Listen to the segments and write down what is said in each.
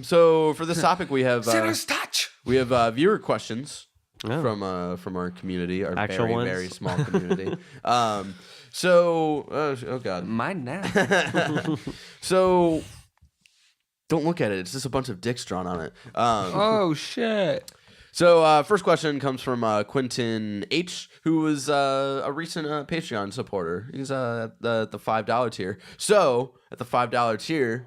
So for this topic, we have Sinner's touch. we have viewer questions from our community, our Actual very ones? very small community. So oh god, Mine now. so don't look at it. It's just a bunch of dicks drawn on it. Oh shit. So first question comes from Quentin H, who is a recent Patreon supporter. He's at the $5 tier. So at the $5 tier,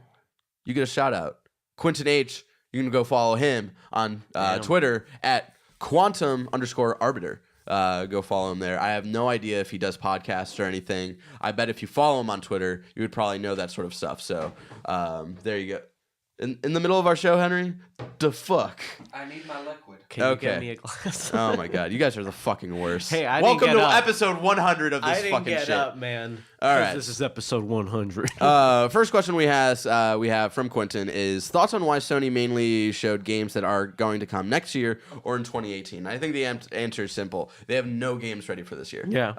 you get a shout out. Quentin H, you can go follow him on Twitter at @quantum_arbiter. Go follow him there. I have no idea if he does podcasts or anything. I bet if you follow him on Twitter, you would probably know that sort of stuff. So there you go. In the middle of our show, Henry? The fuck? I need my liquid. Can you get me a glass? Oh my god, you guys are the fucking worst. Hey, I Welcome didn't get to up. episode 100 of this I didn't fucking get shit. up, man. All right. This is episode 100. First question we have from Quentin is thoughts on why Sony mainly showed games that are going to come next year or in 2018. I think the answer is simple. They have no games ready for this year. Yeah.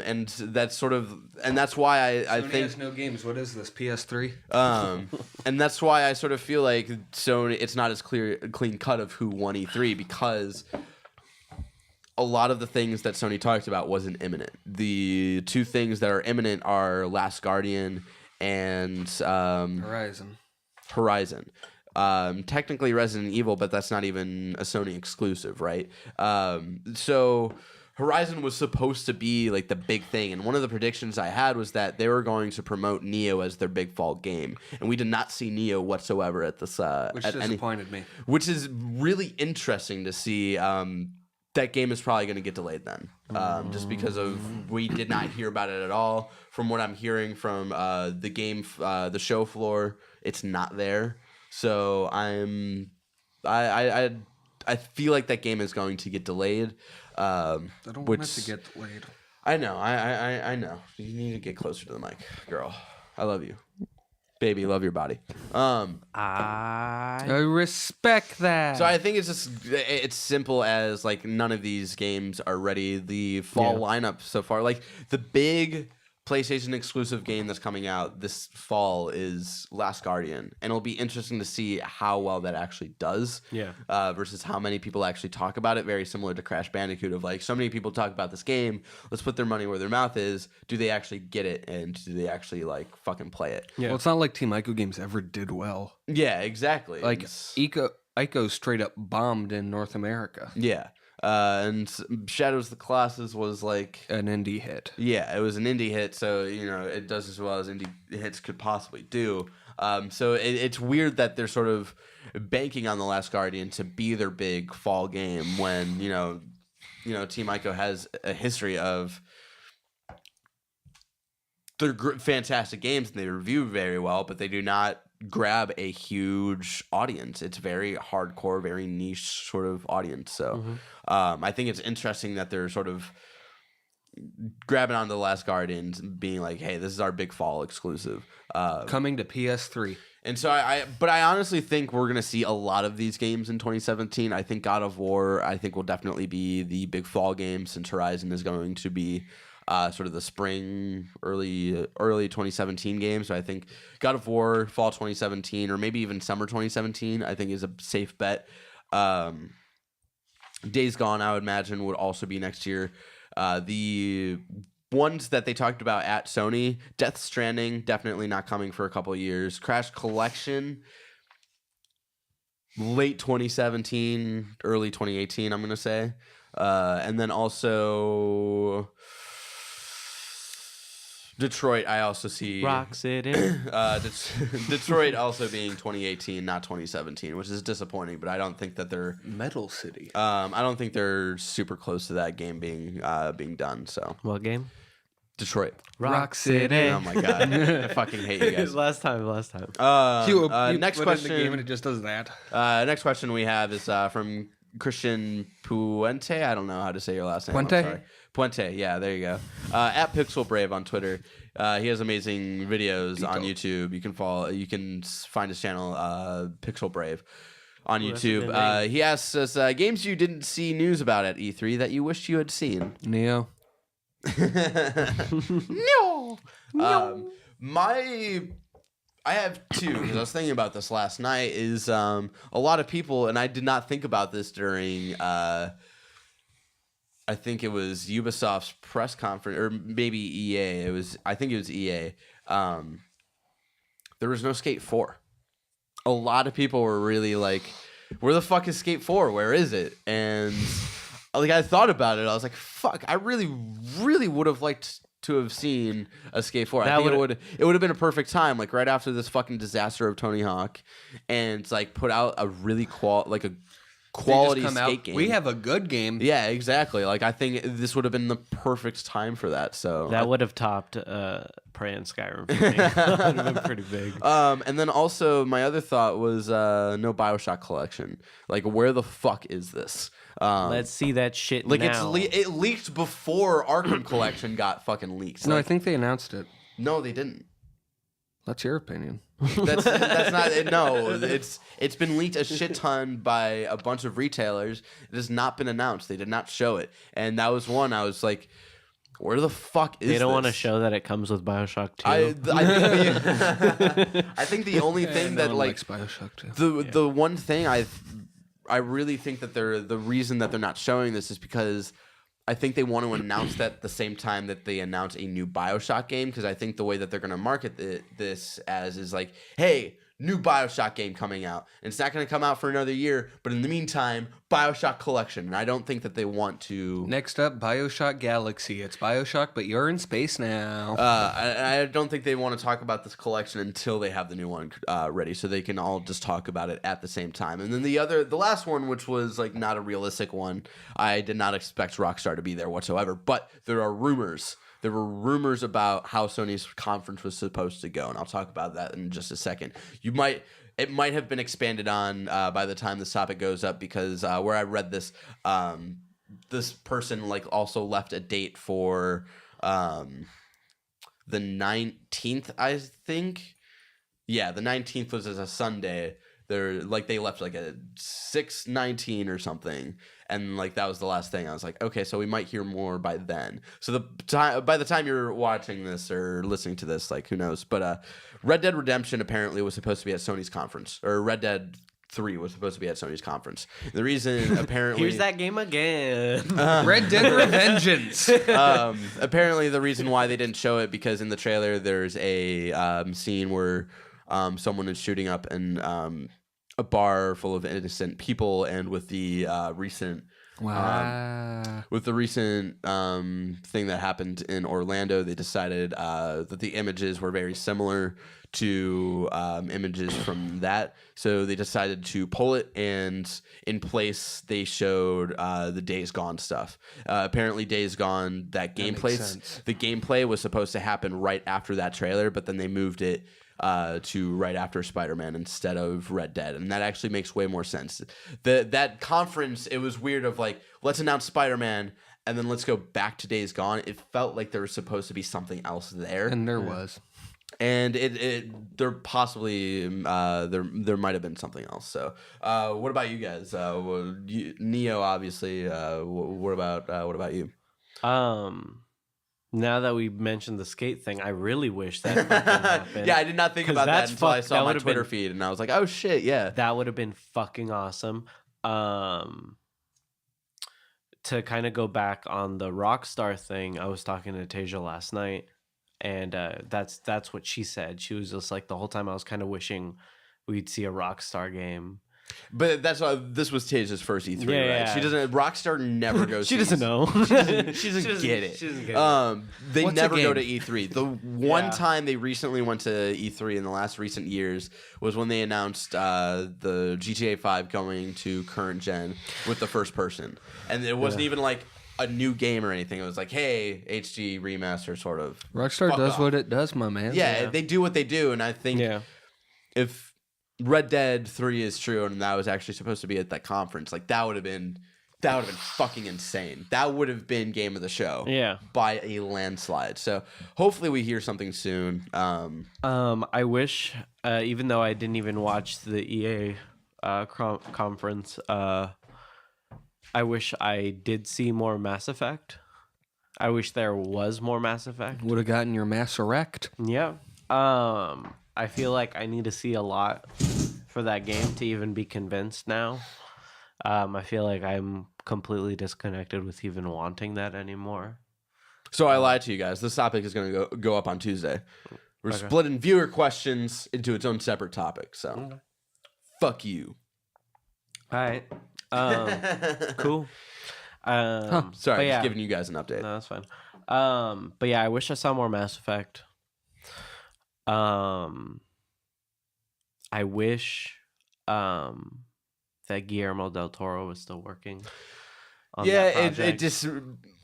And that's why I Sony think has no games. What is this? PS3? and that's why I sort of feel like Sony, it's not as clean cut of who won E3 because a lot of the things that Sony talked about wasn't imminent. The two things that are imminent are Last Guardian and Horizon. Technically Resident Evil, but that's not even a Sony exclusive, right? So Horizon was supposed to be like the big thing, and one of the predictions I had was that they were going to promote Neo as their big fall game, and we did not see Neo whatsoever at this. Which disappointed me. Which is really interesting to see. That game is probably going to get delayed then, just because of we did not hear about it at all. From what I'm hearing from the show floor, it's not there. So I feel like that game is going to get delayed. I don't want it to get delayed. I know. I know. You need to get closer to the mic, girl. I love you. Baby, love your body. I respect that. So I think it's simple as like none of these games are ready. The fall lineup so far, like the big PlayStation exclusive game that's coming out this fall is Last Guardian, and it'll be interesting to see how well that actually does. Yeah. Versus how many people actually talk about it. Very similar to Crash Bandicoot, of like so many people talk about this game. Let's put their money where their mouth is. Do they actually get it, and do they actually like fucking play it? Yeah. Well, it's not like Team Ico games ever did well. Yeah, exactly. Like Ico straight up bombed in North America. Yeah. And Shadows of the Colossus was like An indie hit. Yeah, it was an indie hit, so it does as well as indie hits could possibly do. So it's weird that they're sort of banking on The Last Guardian to be their big fall game when Team Ico has a history of they're fantastic games and they review very well, but they do not grab a huge audience. It's very hardcore, very niche sort of audience. So I think it's interesting that they're sort of grabbing onto The Last Guardian and being like, hey, this is our big fall exclusive. Coming to PS3. And so I honestly think we're going to see a lot of these games in 2017. I think God of War, will definitely be the big fall game, since Horizon is going to be sort of the spring, early 2017 game. So I think God of War, fall 2017, or maybe even summer 2017, I think is a safe bet. Days Gone, I would imagine, would also be next year. The ones that they talked about at Sony, Death Stranding, definitely not coming for a couple of years. Crash Collection, late 2017, early 2018, I'm going to say. And then also Detroit, I also see Rock City. Detroit also being 2018, not 2017, which is disappointing. But I don't think that they're Metal City. I don't think they're super close to that game being done. So What game? Detroit. Rock City. Oh my god, I fucking hate you guys. Last time. You Next put question. in the game and it just does that. Next question we have is from Christian Puente. I don't know how to say your last name. Puente? I'm sorry. Puente. Yeah, there you go. At Pixel Brave on Twitter. He has amazing videos on YouTube. You can find his channel, Pixel Brave, on YouTube. He asks us games you didn't see news about at E3 that you wished you had seen. Neo. No. My I have two because I was thinking about this last night. Is a lot of people, and I did not think about this during. I think it was Ubisoft's press conference, or maybe EA. I think it was EA. There was no Skate 4. A lot of people were really like, "Where the fuck is Skate 4? Where is it?" And like I thought about it, I was like, "Fuck! I really, really would have liked to have seen a Skate 4. I think it would have been a perfect time, like right after this fucking disaster of Tony Hawk, and like put out a really quality skate game. We have a good game. Yeah, exactly. Like I think this would have been the perfect time for that. So that would have topped Prey and Skyrim for me. That would have been pretty big. And then also my other thought was no BioShock collection. Like where the fuck is this? Let's see that shit like now. it leaked before Arkham Collection got fucking leaked. No, Like, I think they announced it. no, they didn't. That's your opinion. That's not it. No, it's been leaked a shit ton by a bunch of retailers. It has not been announced. They did not show it, and that was one. I was like, where the fuck is They don't want to this? show that it comes with BioShock 2. I think the only thing No that one like likes BioShock too. the one thing I really think that the reason that they're not showing this is because I think they want to announce that at the same time that they announce a new BioShock game, because I think the way that they're going to market this as is like, hey, new BioShock game coming out. And it's not going to come out for another year, but in the meantime, BioShock Collection. And I don't think that they want to... Next up, BioShock Galaxy. It's BioShock, but you're in space now. I don't think they want to talk about this collection until they have the new one ready, so they can all just talk about it at the same time. And then the last one, which was like not a realistic one, I did not expect Rockstar to be there whatsoever. But there are rumors. There were rumors about how Sony's conference was supposed to go, and I'll talk about that in just a second. It might have been expanded on by the time this topic goes up, because where I read this, this person like also left a date for the 19th, I think. Yeah, the 19th was as a Sunday. They left like a 6/19 or something, and like that was the last thing. I was like, okay, so we might hear more by then. So by the time you're watching this or listening to this, like who knows? But Red Dead Redemption apparently was supposed to be at Sony's conference, or Red Dead 3 was supposed to be at Sony's conference. The reason apparently Here's that game again. Red Dead Revengeance. Apparently the reason why they didn't show it, because in the trailer there's a scene where someone is shooting up a bar full of innocent people, and with the recent Wow. with the recent thing that happened in Orlando, they decided that the images were very similar to images from that, so they decided to pull it, and in place they showed the Days Gone stuff. Apparently Days Gone, the gameplay was supposed to happen right after that trailer, but then they moved it to right after Spider-Man instead of Red Dead, and that actually makes way more sense. That conference, it was weird of like, let's announce Spider-Man and then let's go back to Days Gone. It felt like there was supposed to be something else there, And there was. and there possibly there might have been something else. So what about you guys? Neo, obviously. What about you? Now that we mentioned the skate thing, I really wish that fucking happened. Yeah, I did not think 'Cause about that that's until I fuck- saw that my would've Twitter been- feed, and I was like, oh shit, yeah. That would have been fucking awesome. To kind of go back on the Rockstar thing, I was talking to Tasia last night, and that's what she said. She was just like, the whole time I was kind of wishing we'd see a Rockstar game. But that's why this was Taja's first E3, Yeah, right? yeah. She doesn't. Rockstar never goes. She to doesn't E3. know. She doesn't get it. She doesn't get it. They What's a never go to game? E3. The one Yeah. time they recently went to E3 in the last recent years was when they announced the GTA 5 going to current gen with the first person, and it wasn't even like a new game or anything. It was like, hey, HD remaster, sort of. Rockstar Fuck does off. what it does, my man. Yeah, they do what they do, and I think Yeah. if Red Dead 3 is true and that was actually supposed to be at that conference, like that would have been fucking insane. That would have been game of the show. Yeah. By a landslide. So hopefully we hear something soon. I wish, even though I didn't even watch the EA conference, I wish I did see more Mass Effect. I wish there was more Mass Effect. Would have gotten your mass erect. Yeah. I feel like I need to see a lot for that game to even be convinced now. I feel like I'm completely disconnected with even wanting that anymore. So I lied to you guys. This topic is going to go up on Tuesday. We're Okay. splitting viewer questions into its own separate topic. So, Okay. fuck you. All right. Cool. Sorry, but yeah. just giving you guys an update. No, that's fine. But yeah, I wish I saw more Mass Effect. I wish that Guillermo del Toro was still working on that it project. just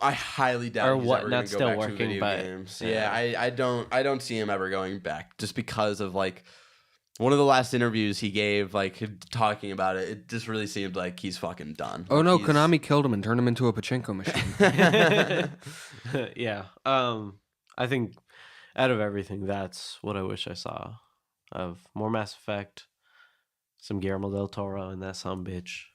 I highly doubt Or he's what, ever not going to go still back working, to video but- games. yeah. I don't see him ever going back just because of like one of the last interviews he gave, like talking about it. It just really seemed like he's fucking done. Oh Like, no, he's- Konami killed him and turned him into a pachinko machine. Yeah. I think out of everything, that's what I wish I saw. Of more Mass Effect, some Guillermo del Toro and that sumbitch,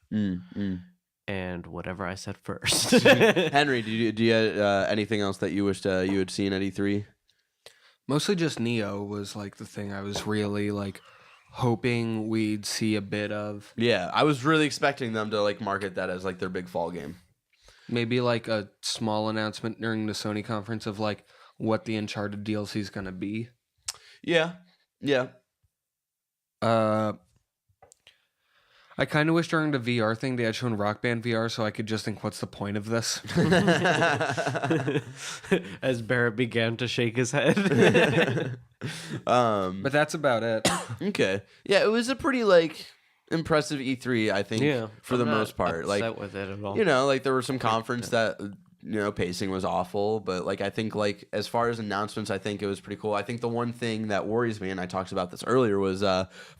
and whatever I said first. Henry, do you anything else that you wished you had seen at E3? Mostly just Neo was like the thing I was really like hoping we'd see a bit of. Yeah, I was really expecting them to like market that as like their big fall game. Maybe like a small announcement during the Sony conference of like what the Uncharted DLC is going to be. Yeah. I kind of wish during the VR thing they had shown Rock Band VR so I could just think, what's the point of this? As Barrett began to shake his head. But that's about it. Okay. Yeah, it was a pretty like impressive E3, I think, Yeah, for I'm the not most part. Like, upset with it at all. you know, like there were some conference that pacing was awful, but like I think like as far as announcements, I think it was pretty cool. I think the one thing that worries me, and I talked about this earlier, was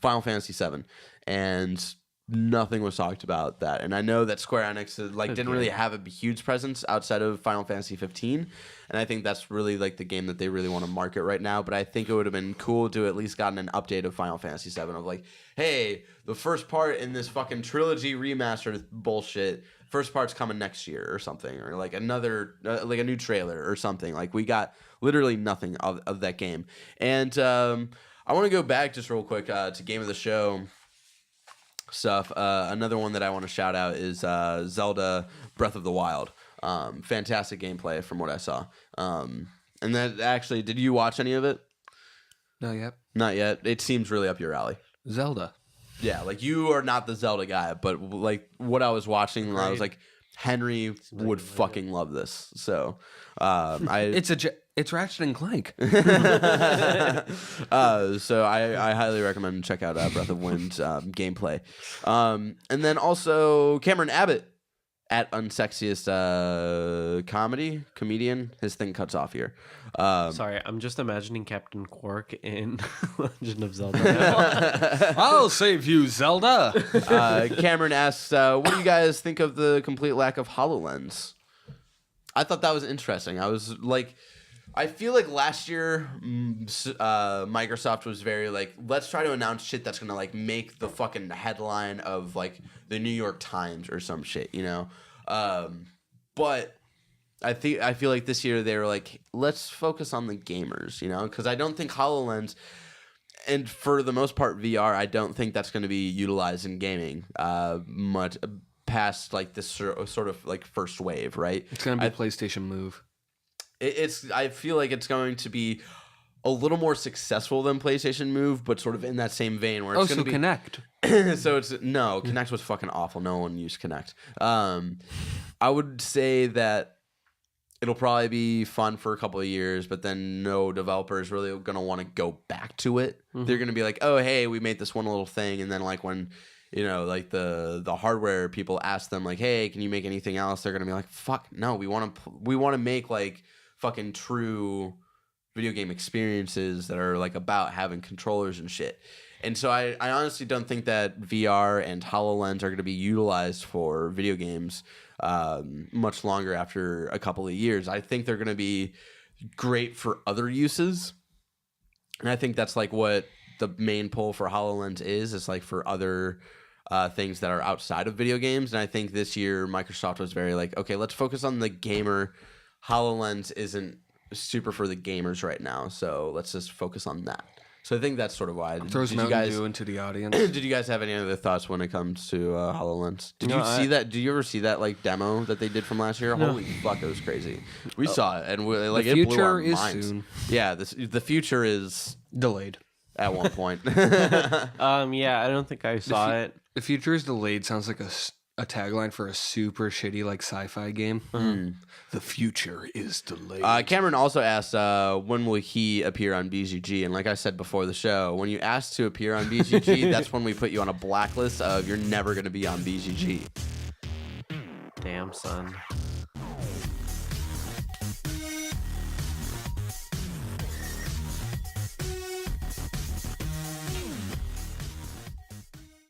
Final Fantasy VII, and nothing was talked about that. And I know that Square Enix didn't really have a huge presence outside of Final Fantasy 15, and I think that's really like the game that they really want to market right now. But I think it would have been cool to at least gotten an update of Final Fantasy 7 of like, hey, the first part in this fucking trilogy remastered bullshit, first part's coming next year or something, or like another like a new trailer or something. Like we got literally nothing of that game. And I want to go back just real quick to Game of the Show stuff. Another one that I want to shout out is Zelda Breath of the Wild. Fantastic gameplay from what I saw. And that actually, did you watch any of it? Not yet. Not yet. It seems really up your alley. Zelda. Yeah, like you are not the Zelda guy, but like what I was watching, I was like, Henry would fucking love this. So It's Ratchet and Clank. So I highly recommend check out Breath of Wind's gameplay. And then also Cameron Abbott at Unsexiest comedian. His thing cuts off here. Sorry, I'm just imagining Captain Quark in Legend of Zelda. I'll save you, Zelda. Cameron asks, what do you guys think of the complete lack of HoloLens? I thought that was interesting. I was like, I feel like last year Microsoft was very like, let's try to announce shit that's gonna like make the fucking headline of like the New York Times or some shit, you know. But I feel like this year they were like, let's focus on the gamers, you know, because I don't think HoloLens, and for the most part VR, I don't think that's going to be utilized in gaming much past like this sort of like first wave, right? It's gonna be a PlayStation Move. I feel like it's going to be a little more successful than PlayStation Move, but sort of in that same vein where it's going to be Connect. So Connect was fucking awful. No one used Connect. I would say that it'll probably be fun for a couple of years, but then no developer is really going to want to go back to it. Mm-hmm. They're going to be like, oh, hey, we made this one little thing. And then like when, you know, like the hardware people ask them like, hey, can you make anything else? They're going to be like, fuck, no, we want to make like fucking true video game experiences that are like about having controllers and shit. And so I honestly don't think that VR and HoloLens are going to be utilized for video games much longer after a couple of years. I think they're going to be great for other uses. And I think that's like what the main pull for HoloLens is like for other things that are outside of video games. And I think this year Microsoft was very like, okay, let's focus on the gamer. HoloLens isn't super for the gamers right now, so let's just focus on that. So I think that's sort of why. Throws Did you Mountain guys Dew into the audience. did you guys have any other thoughts when it comes to HoloLens? Did No, you see that? Did you ever see that like demo that they did from last year? No. Holy fuck, it was crazy. We saw it and like The it blew future our is minds. soon. Yeah, the future is Delayed. at one point. Yeah, I don't think I saw it. The future is delayed sounds like a tagline for a super shitty like sci-fi game. The future is delayed. Cameron also asked when will he appear on BGG, and like I said before the show, when you ask to appear on BGG, that's when we put you on a blacklist of you're never going to be on BGG. Damn, son.